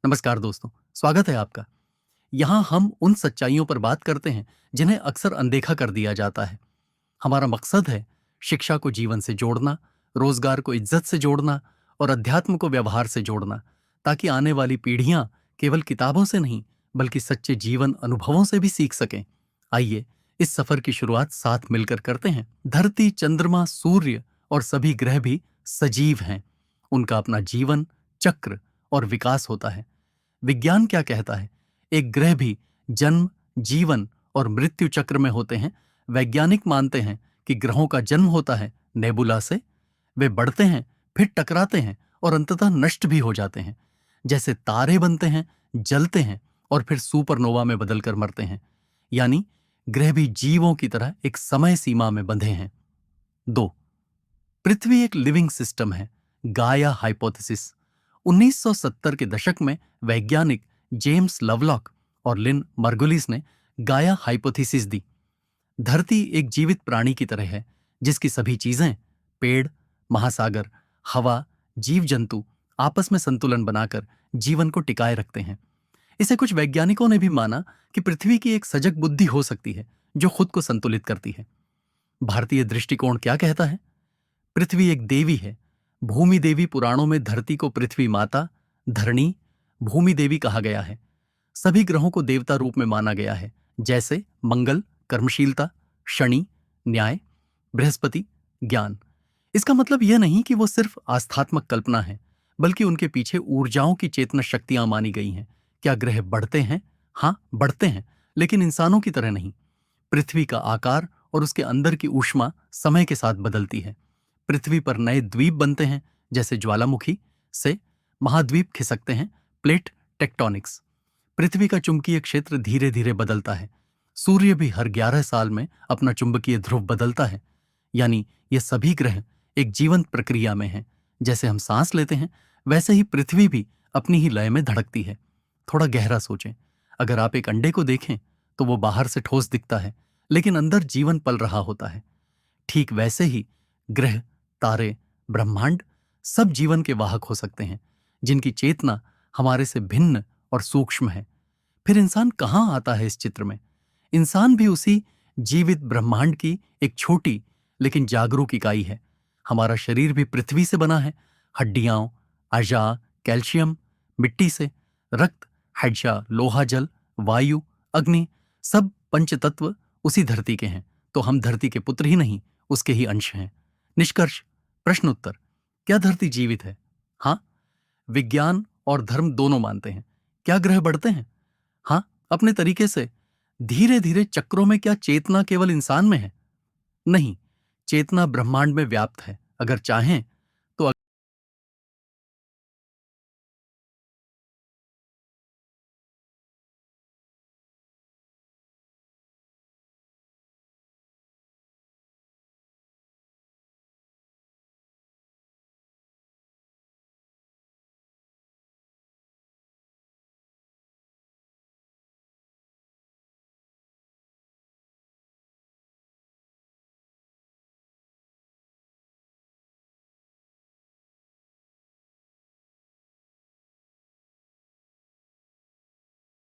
नमस्कार दोस्तों, स्वागत है आपका। यहाँ हम उन सच्चाइयों पर बात करते हैं जिन्हें अक्सर अनदेखा कर दिया जाता है। हमारा मकसद है शिक्षा को जीवन से जोड़ना, रोजगार को इज्जत से जोड़ना और अध्यात्म को व्यवहार से जोड़ना, ताकि आने वाली पीढ़ियां केवल किताबों से नहीं बल्कि सच्चे जीवन अनुभवों से भी सीख सकें। आइए इस सफर की शुरुआत साथ मिलकर करते हैं। धरती, चंद्रमा, सूर्य और सभी ग्रह भी सजीव हैं। उनका अपना जीवन चक्र और विकास होता है। विज्ञान क्या कहता है? एक ग्रह भी जन्म, जीवन और मृत्यु चक्र में होते हैं। वैज्ञानिक मानते हैं कि ग्रहों का जन्म होता है नेबुला से। वे बढ़ते हैं, फिर टकराते हैं और अंततः नष्ट भी हो जाते हैं। जैसे तारे बनते हैं, जलते हैं और फिर सुपरनोवा में बदलकर मरते हैं। यानी ग्रह भी जीवों की तरह एक समय सीमा में बंधे हैं। 2, पृथ्वी एक लिविंग सिस्टम है। गाया हाइपोथेसिस। 1970 के दशक में वैज्ञानिक जेम्स लवलॉक और लिन मर्गुलिस ने गाया हाइपोथेसिस दी। धरती एक जीवित प्राणी की तरह है, जिसकी सभी चीजें, पेड़, महासागर, हवा, जीव जंतु आपस में संतुलन बनाकर जीवन को टिकाए रखते हैं। इसे कुछ वैज्ञानिकों ने भी माना कि पृथ्वी की एक सजग बुद्धि हो सकती है जो खुद को संतुलित करती है। भारतीय दृष्टिकोण क्या कहता है? पृथ्वी एक देवी है। भूमि देवी पुराणों में धरती को पृथ्वी माता, धरणी, भूमि देवी कहा गया है। सभी ग्रहों को देवता रूप में माना गया है, जैसे मंगल कर्मशीलता, शनि न्याय, बृहस्पति ज्ञान। इसका मतलब यह नहीं कि वो सिर्फ आस्थात्मक कल्पना है, बल्कि उनके पीछे ऊर्जाओं की चेतना शक्तियां मानी गई हैं। क्या ग्रह बढ़ते हैं? हाँ, बढ़ते हैं, लेकिन इंसानों की तरह नहीं। पृथ्वी का आकार और उसके अंदर की ऊष्मा समय के साथ बदलती है। पृथ्वी पर नए द्वीप बनते हैं, जैसे ज्वालामुखी से महाद्वीप खिसकते हैं, प्लेट टेक्टोनिक्स। पृथ्वी का चुंबकीय क्षेत्र धीरे धीरे बदलता है। सूर्य भी हर 11 साल में अपना चुंबकीय ध्रुव बदलता है। यानी ये सभी ग्रह एक जीवंत प्रक्रिया में हैं। जैसे हम सांस लेते हैं, वैसे ही पृथ्वी भी अपनी ही लय में धड़कती है। थोड़ा गहरा सोचें। अगर आप एक अंडे को देखें तो वो बाहर से ठोस दिखता है, लेकिन अंदर जीवन पल रहा होता है। ठीक वैसे ही ग्रह, तारे, ब्रह्मांड सब जीवन के वाहक हो सकते हैं, जिनकी चेतना हमारे से भिन्न और सूक्ष्म है। फिर इंसान कहाँ आता है इस चित्र में? इंसान भी उसी जीवित ब्रह्मांड की एक छोटी लेकिन जागरूक इकाई है। हमारा शरीर भी पृथ्वी से बना है। हड्डियां, अजा, कैल्शियम मिट्टी से, रक्त, हड्डा, लोहा, जल, वायु, अग्नि, सब पंचतत्व उसी धरती के हैं। तो हम धरती के पुत्र ही नहीं, उसके ही अंश हैं। निष्कर्ष, प्रश्न उत्तर, क्या धरती जीवित है? हाँ, विज्ञान और धर्म दोनों मानते हैं। क्या ग्रह बढ़ते हैं? हाँ, अपने तरीके से। धीरे धीरे चक्रों में। क्या चेतना केवल इंसान में है? नहीं, चेतना ब्रह्मांड में व्याप्त है। अगर चाहें